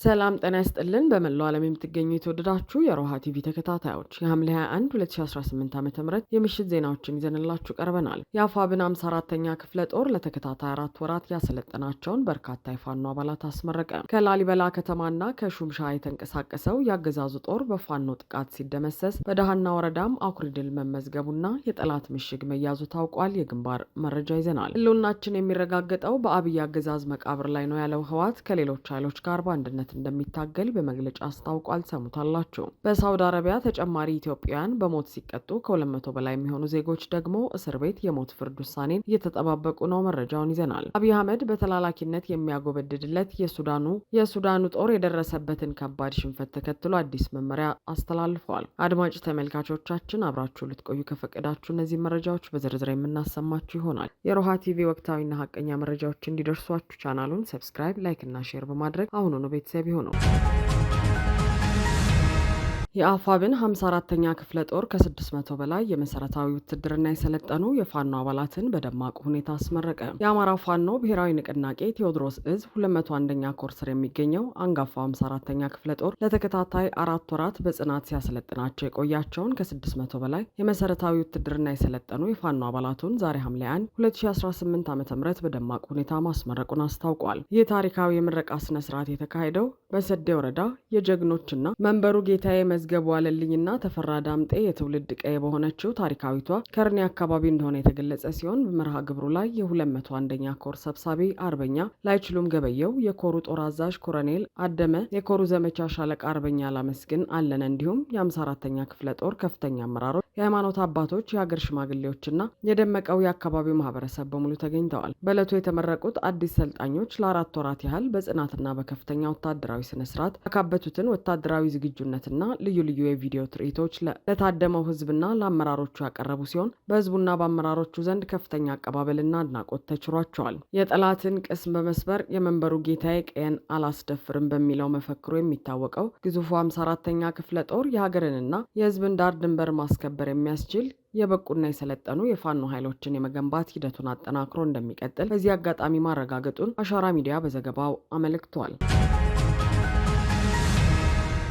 ሰላም ጤና ይስጥልን። በመላው ዓለም የምትገኙ የተወደዳችሁ የሮሃ ቲቪ ተከታታዮች የሐምሌ 21 2018 ዓ.ም የምሽት ዜናዎችን ይዘንላችሁ ቀርበናል። የአፋብን 54ኛ ክፍለ ጦር ለተከታታይ 4 ወራት ያሰለጠናቸውን በርካታ የፋኖ አባላት አስመረቀ። ከላሊበላ ከተማና ከሹምሻ የተንቀሳቀሰው የአገዛዙ ጦር በፋኖ ጥቃት ሲደመሰስ በደሃና ወረዳም አኩሪ ድል መመዝገቡና የጠላት ምሽግ መያዙ ታውቋል። የግንባር መረጃ ይዘናል። ህልውናችን የሚረጋገጠው በአብይ አገዛዝ መቃብር ላይ ነው ያለው ህወሓት ከሌሎች ኃይሎች ጋር በአንድነት እንደሚታገል በመግለጫ አስታውቋል። ሰሙታላችሁ። በሳውዲ አረቢያ ተጨማሪ ኢትዮጵያውያን በሞት ሲቀጡ ከ200 በላይ የሚሆኑ ዜጎች ደግሞ እስር ቤት የሞት ፍርድ ውሳኔን እየተጠባበቁ ነው። መረጃውን ይዘናል። አብይ አህመድ በተላላኪነት የሚያጎበድድለት የሱዳኑ ጦር የደረሰበትን ከባድ ሽንፈት ተከትሎ አዲስ መመሪያ አስተላልፈዋል። አድማጭ ተመልካቾቻችን አብራችሁ ልትቆዩ ከፈቀዳችሁ እነዚህ መረጃዎች በዝርዝር የምናሰማችሁ ይሆናል። የሮሃ ቲቪ ወቅታዊና ሀቀኛ መረጃዎች እንዲደርሷችሁ ቻናሉን ሰብስክራይብ፣ ላይክ እና ሼር በማድረግ አሁኑኑ ቤተሰብ ይሁኑ። የአፋብን 54ኛ ክፍለ ጦር ከ600 በላይ የመሰረታዊ ውትድርና የሰለጠኑ የፋኖ አባላትን በደማቅ ሁኔታ አስመረቀ። የአማራ ፋኖ ብሔራዊ ንቅናቄ ቴዎድሮስ እዝ 201ኛ ኮር ስር የሚገኘው አንጋፋው 54ኛ ክፍለ ጦር ለተከታታይ 4 ወራት በጽናት ሲያሰለጥናቸው የቆያቸውን ከ600 በላይ የመሰረታዊ ውትድርና የሰለጠኑ የፋኖ አባላቱን ዛሬ ሐምሌ 1 2018 ዓ.ም በደማቅ ሁኔታ ማስመረቁን አስታውቋል። ይህ ታሪካዊ የምረቃ ስነ ስርዓት የተካሄደው በሰዴ ወረዳ የጀግኖችና መንበሩ ጌታዬ መዝገቡ አለልኝና ተፈራ ዳምጤ የትውልድ ቀዬ በሆነችው ታሪካዊቷ ከርኔ አካባቢ እንደሆነ የተገለጸ ሲሆን በመርሃ ግብሩ ላይ የ201ኛ ኮር ሰብሳቢ አርበኛ ላይችሉም ገበየው፣ የኮሩ ጦር አዛዥ ኮሎኔል አደመ፣ የኮሩ ዘመቻ ሻለቃ አርበኛ ላመስግን አለነ እንዲሁም የ54ኛ ክፍለ ጦር ከፍተኛ አመራሮች፣ የሃይማኖት አባቶች፣ የሀገር ሽማግሌዎችና የደመቀው የአካባቢው ማህበረሰብ በሙሉ ተገኝተዋል። በዕለቱ የተመረቁት አዲስ ሰልጣኞች ለ4 ወራት ያህል በጽናትና በከፍተኛ ወታደራዊ ስነስርዓት ያካበቱትን ወታደራዊ ዝግጁነትና ልዩ ልዩ የቪዲዮ ትርኢቶች ለታደመው ህዝብና ለአመራሮቹ ያቀረቡ ሲሆን በህዝቡና በአመራሮቹ ዘንድ ከፍተኛ አቀባበልና አድናቆት ተችሯቸዋል። የጠላትን ቅስም በመስበር የመንበሩ ጌታዬ ቀየን አላስደፍርም በሚለው መፈክሩ የሚታወቀው ግዙፉ 54ኛ ክፍለ ጦር የሀገርንና የህዝብን ዳር ድንበር ማስከበር የሚያስችል የበቁና የሰለጠኑ የፋኖ ኃይሎችን የመገንባት ሂደቱን አጠናክሮ እንደሚቀጥል በዚህ አጋጣሚ ማረጋገጡን አሻራ ሚዲያ በዘገባው አመልክቷል።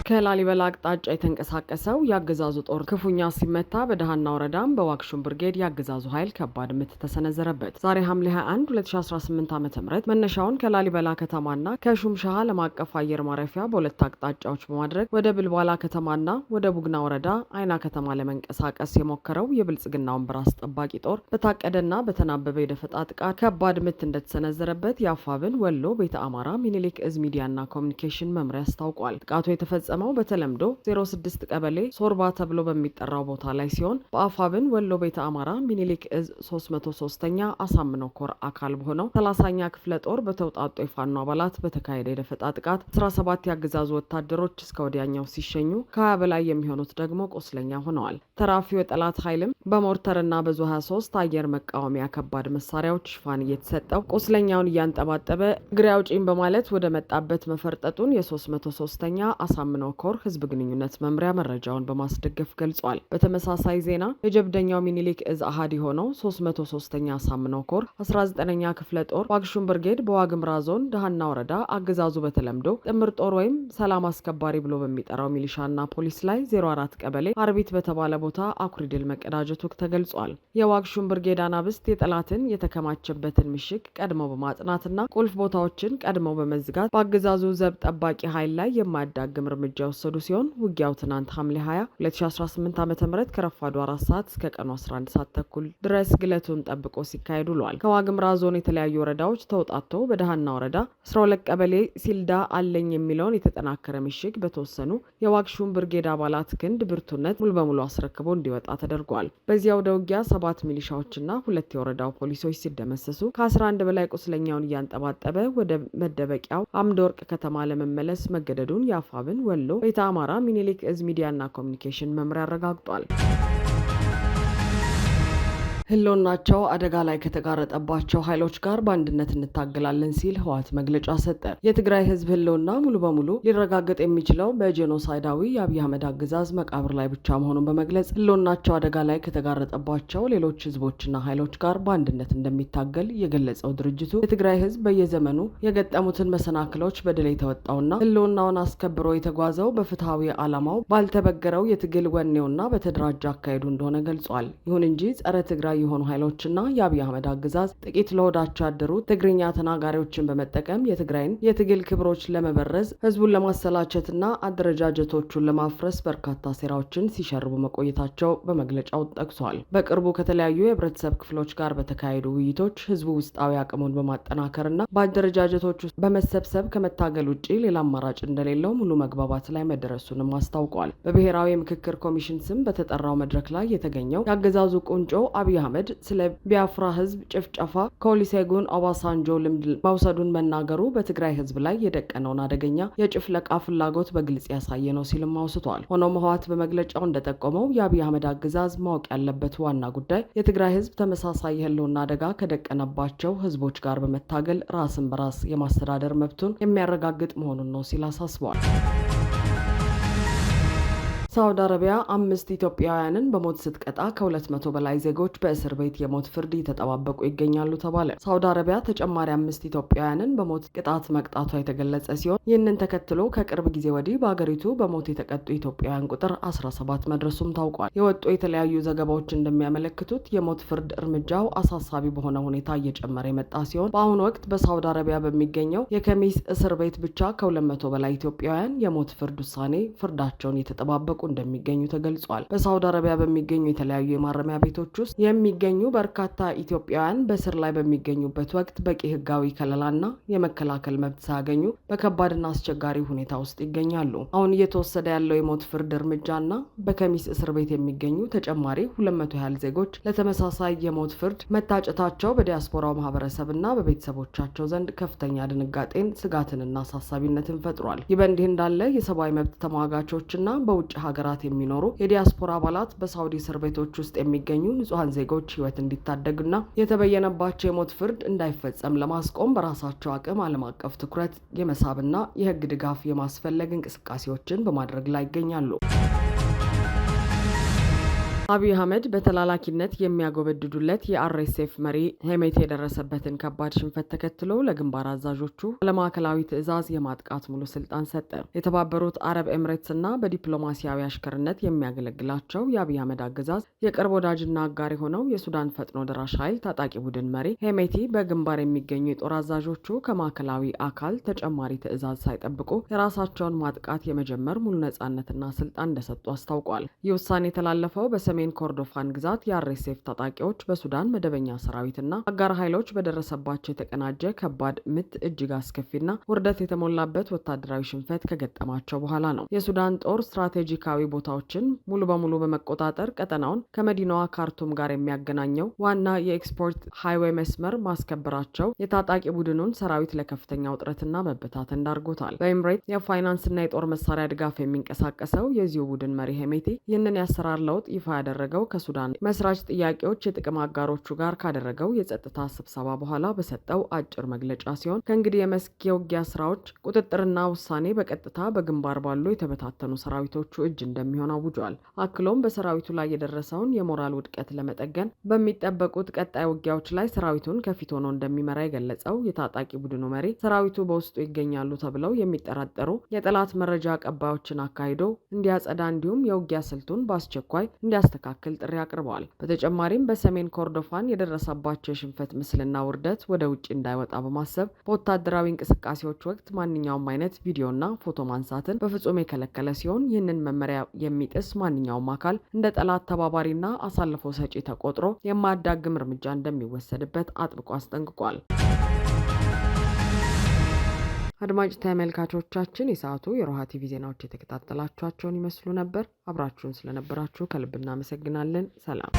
ከላሊበላ አቅጣጫ የተንቀሳቀሰው የአገዛዙ ጦር ክፉኛ ሲመታ በደሃና ወረዳም በዋግሹም ብርጌድ የአገዛዙ ኃይል ከባድ ምት ተሰነዘረበት። ዛሬ ሐምሌ 21 2018 ዓ.ም መነሻውን ከላሊበላ ከተማና ከሹምሻ ዓለም አቀፍ አየር ማረፊያ በሁለት አቅጣጫዎች በማድረግ ወደ ብልባላ ከተማና ወደ ቡግና ወረዳ አይና ከተማ ለመንቀሳቀስ የሞከረው የብልጽግና ወንበር አስጠባቂ ጦር በታቀደና በተናበበ የደፈጣ ጥቃት ከባድ ምት እንደተሰነዘረበት የአፋብን ወሎ ቤተ አማራ ሚኒሊክ እዝ ሚዲያና ኮሚኒኬሽን መምሪያ አስታውቋል። ጥቃቱ የተፈጸመው በተለምዶ 06 ቀበሌ ሶርባ ተብሎ በሚጠራው ቦታ ላይ ሲሆን በአፋብን ወሎ ቤተ አማራ ሚኒሊክ እዝ 303ኛ አሳምነው ኮር አካል በሆነው 30ኛ ክፍለ ጦር በተውጣጡ የፋኖ አባላት በተካሄደ የደፈጣ ጥቃት 17 ያገዛዙ ወታደሮች እስከ ወዲያኛው ሲሸኙ ከ20 በላይ የሚሆኑት ደግሞ ቆስለኛ ሆነዋል። ተራፊው የጠላት ኃይልም በሞርተርና በዙ 23 አየር መቃወሚያ ከባድ መሳሪያዎች ሽፋን እየተሰጠው ቆስለኛውን እያንጠባጠበ እግሬ አውጪኝ በማለት ወደ መጣበት መፈርጠጡን የ303ኛ አሳምነው ኮር ህዝብ ግንኙነት መምሪያ መረጃውን በማስደገፍ ገልጿል። በተመሳሳይ ዜና የጀብደኛው ሚኒሊክ እዝ አሃድ ሆነው 303ኛ አሳምነው ኮር 19ኛ ክፍለ ጦር ዋግሹም ብርጌድ በዋግምራ ዞን ደሃና ወረዳ አገዛዙ በተለምዶ ጥምር ጦር ወይም ሰላም አስከባሪ ብሎ በሚጠራው ሚሊሻና ፖሊስ ላይ 04 ቀበሌ አርቢት በተባለ ቦታ አኩሪ ድል መቀዳጀቱ ተገልጿል። የዋግሹም ብርጌድ አናብስት የጠላትን የተከማቸበትን ምሽግ ቀድመው በማጥናትና ቁልፍ ቦታዎችን ቀድመው በመዝጋት በአገዛዙ ዘብ ጠባቂ ኃይል ላይ የማያዳግም እርምጃ ወሰዱ ሲሆን ውጊያው ትናንት ሐምሌ 20 2018 ዓ.ም ከረፋዱ 4 ሰዓት እስከ ቀኑ 11 ሰዓት ተኩል ድረስ ግለቱን ጠብቆ ሲካሄድ ውሏል። ከዋግምራ ዞን የተለያዩ ወረዳዎች ተውጣቶ በደሃና ወረዳ 12 ቀበሌ ሲልዳ አለኝ የሚለውን የተጠናከረ ምሽግ በተወሰኑ የዋግሹም ብርጌድ አባላት ክንድ ብርቱነት ሙሉ በሙሉ አስረክቦ እንዲወጣ ተደርጓል። በዚያ ወደ ውጊያ 7 ሚሊሻዎችና 2 የወረዳው ፖሊሶች ሲደመሰሱ ከ11 በላይ ቁስለኛውን እያንጠባጠበ ወደ መደበቂያው አምደ ወርቅ ከተማ ለመመለስ መገደዱን የአፋብን ወሎ ቤተ አማራ ሚኒሊክ እዝ ሚዲያና ኮሚኒኬሽን መምሪያ አረጋግጧል። ህልውናቸው አደጋ ላይ ከተጋረጠባቸው ኃይሎች ጋር በአንድነት እንታገላለን ሲል ህወሓት መግለጫ ሰጠ። የትግራይ ህዝብ ህልውና ሙሉ በሙሉ ሊረጋገጥ የሚችለው በጄኖሳይዳዊ የአብይ አህመድ አገዛዝ መቃብር ላይ ብቻ መሆኑን በመግለጽ ህልውናቸው አደጋ ላይ ከተጋረጠባቸው ሌሎች ህዝቦችና ኃይሎች ጋር በአንድነት እንደሚታገል የገለጸው ድርጅቱ የትግራይ ህዝብ በየዘመኑ የገጠሙትን መሰናክሎች በድል የተወጣውና ህልውናውን አስከብሮ የተጓዘው በፍትሐዊ ዓላማው ባልተበገረው የትግል ወኔውና በተደራጀ አካሄዱ እንደሆነ ገልጿል። ይሁን እንጂ ጸረ ትግራይ የሆኑ ኃይሎችና የአብይ አህመድ አገዛዝ ጥቂት ለሆዳቸው ያደሩ ትግርኛ ተናጋሪዎችን በመጠቀም የትግራይን የትግል ክብሮች ለመበረዝ ህዝቡን ለማሰላቸትና አደረጃጀቶቹን ለማፍረስ በርካታ ሴራዎችን ሲሸርቡ መቆየታቸው በመግለጫው ጠቅሷል። በቅርቡ ከተለያዩ የህብረተሰብ ክፍሎች ጋር በተካሄዱ ውይይቶች ህዝቡ ውስጣዊ አቅሙን በማጠናከርና በአደረጃጀቶች ውስጥ በመሰብሰብ ከመታገል ውጭ ሌላ አማራጭ እንደሌለው ሙሉ መግባባት ላይ መደረሱንም አስታውቋል። በብሔራዊ ምክክር ኮሚሽን ስም በተጠራው መድረክ ላይ የተገኘው የአገዛዙ ቁንጮ አብይ አህመድ ስለ ቢያፍራ ህዝብ ጭፍጨፋ ከኦሉሴጉን ኦባሳንጆ ልምድ መውሰዱን መናገሩ በትግራይ ህዝብ ላይ የደቀነውን አደገኛ የጭፍለቃ ፍላጎት በግልጽ ያሳየ ነው ሲልም አውስቷል። ሆኖም ህወሓት በመግለጫው እንደጠቆመው የአብይ አህመድ አገዛዝ ማወቅ ያለበት ዋና ጉዳይ የትግራይ ህዝብ ተመሳሳይ የህልውና አደጋ ከደቀነባቸው ህዝቦች ጋር በመታገል ራስን በራስ የማስተዳደር መብቱን የሚያረጋግጥ መሆኑን ነው ሲል አሳስቧል። ሳውዲ አረቢያ 5 ኢትዮጵያውያንን በሞት ስትቀጣ ከ200 በላይ ዜጎች በእስር ቤት የሞት ፍርድ እየተጠባበቁ ይገኛሉ ተባለ። ሳውዲ አረቢያ ተጨማሪ 5 ኢትዮጵያውያንን በሞት ቅጣት መቅጣቷ የተገለጸ ሲሆን ይህንን ተከትሎ ከቅርብ ጊዜ ወዲህ በአገሪቱ በሞት የተቀጡ ኢትዮጵያውያን ቁጥር 17 መድረሱም ታውቋል። የወጡ የተለያዩ ዘገባዎች እንደሚያመለክቱት የሞት ፍርድ እርምጃው አሳሳቢ በሆነ ሁኔታ እየጨመረ የመጣ ሲሆን በአሁኑ ወቅት በሳውዲ አረቢያ በሚገኘው የከሚስ እስር ቤት ብቻ ከ200 በላይ ኢትዮጵያውያን የሞት ፍርድ ውሳኔ ፍርዳቸውን እየተጠባበቁ እንደሚገኙ ተገልጿል። በሳውዲ አረቢያ በሚገኙ የተለያዩ የማረሚያ ቤቶች ውስጥ የሚገኙ በርካታ ኢትዮጵያውያን በስር ላይ በሚገኙበት ወቅት በቂ ህጋዊ ከለላና የመከላከል መብት ሳያገኙ በከባድና አስቸጋሪ ሁኔታ ውስጥ ይገኛሉ። አሁን እየተወሰደ ያለው የሞት ፍርድ እርምጃና በከሚስ እስር ቤት የሚገኙ ተጨማሪ 200 ያህል ዜጎች ለተመሳሳይ የሞት ፍርድ መታጨታቸው በዲያስፖራው ማህበረሰብና በቤተሰቦቻቸው ዘንድ ከፍተኛ ድንጋጤን፣ ስጋትንና አሳሳቢነትን ፈጥሯል። ይህ በእንዲህ እንዳለ የሰብአዊ መብት ተሟጋቾችና በውጭ ሀገራት የሚኖሩ የዲያስፖራ አባላት በሳውዲ እስር ቤቶች ውስጥ የሚገኙ ንጹሃን ዜጎች ህይወት እንዲታደግና የተበየነባቸው የሞት ፍርድ እንዳይፈጸም ለማስቆም በራሳቸው አቅም ዓለም አቀፍ ትኩረት የመሳብና የህግ ድጋፍ የማስፈለግ እንቅስቃሴዎችን በማድረግ ላይ ይገኛሉ። አብይ አህመድ በተላላኪነት የሚያጎበድዱለት የአርኤስኤፍ መሪ ሄሜቲ የደረሰበትን ከባድ ሽንፈት ተከትሎ ለግንባር አዛዦቹ ለማዕከላዊ ትዕዛዝ የማጥቃት ሙሉ ስልጣን ሰጠ። የተባበሩት አረብ ኤምሬትስና በዲፕሎማሲያዊ አሽከርነት የሚያገለግላቸው የአብይ አህመድ አገዛዝ የቅርብ ወዳጅና አጋር የሆነው የሱዳን ፈጥኖ ደራሽ ኃይል ታጣቂ ቡድን መሪ ሄሜቲ በግንባር የሚገኙ የጦር አዛዦቹ ከማዕከላዊ አካል ተጨማሪ ትዕዛዝ ሳይጠብቁ የራሳቸውን ማጥቃት የመጀመር ሙሉ ነጻነትና ስልጣን እንደሰጡ አስታውቋል። ይህ ውሳኔ የተላለፈው በሰሜን ኮርዶፋን ግዛት የአርኤስኤፍ ታጣቂዎች በሱዳን መደበኛ ሰራዊትና አጋር ኃይሎች በደረሰባቸው የተቀናጀ ከባድ ምት እጅግ አስከፊና ውርደት የተሞላበት ወታደራዊ ሽንፈት ከገጠማቸው በኋላ ነው። የሱዳን ጦር ስትራቴጂካዊ ቦታዎችን ሙሉ በሙሉ በመቆጣጠር ቀጠናውን ከመዲናዋ ካርቱም ጋር የሚያገናኘው ዋና የኤክስፖርት ሃይዌይ መስመር ማስከበራቸው የታጣቂ ቡድኑን ሰራዊት ለከፍተኛ ውጥረትና መበታተን ዳርጎታል። በኤምሬት የፋይናንስና የጦር መሳሪያ ድጋፍ የሚንቀሳቀሰው የዚሁ ቡድን መሪ ሄሜቲ ይህንን የአሰራር ለውጥ ይፋ ያደረገው ከሱዳን መስራች ጥያቄዎች የጥቅም አጋሮቹ ጋር ካደረገው የጸጥታ ስብሰባ በኋላ በሰጠው አጭር መግለጫ ሲሆን ከእንግዲህ የመስክ የውጊያ ስራዎች ቁጥጥርና ውሳኔ በቀጥታ በግንባር ባሉ የተበታተኑ ሰራዊቶቹ እጅ እንደሚሆን አውጇል። አክሎም በሰራዊቱ ላይ የደረሰውን የሞራል ውድቀት ለመጠገን በሚጠበቁት ቀጣይ ውጊያዎች ላይ ሰራዊቱን ከፊት ሆኖ እንደሚመራ የገለጸው የታጣቂ ቡድኑ መሪ ሰራዊቱ በውስጡ ይገኛሉ ተብለው የሚጠረጠሩ የጠላት መረጃ አቀባዮችን አካሂዶ እንዲያጸዳ እንዲሁም የውጊያ ስልቱን በአስቸኳይ እንዲያስተካክል ጥሪ አቅርበዋል። በተጨማሪም በሰሜን ኮርዶፋን የደረሰባቸው የሽንፈት ምስልና ውርደት ወደ ውጭ እንዳይወጣ በማሰብ በወታደራዊ እንቅስቃሴዎች ወቅት ማንኛውም አይነት ቪዲዮና ፎቶ ማንሳትን በፍጹም የከለከለ ሲሆን ይህንን መመሪያ የሚጥስ ማንኛውም አካል እንደ ጠላት ተባባሪና አሳልፎ ሰጪ ተቆጥሮ የማያዳግም እርምጃ እንደሚወሰድበት አጥብቆ አስጠንቅቋል። አድማጭ ተመልካቾቻችን የሰዓቱ የሮሃ ቲቪ ዜናዎች የተከታተላችኋቸውን ይመስሉ ነበር። አብራችሁን ስለነበራችሁ ከልብ እናመሰግናለን። ሰላም።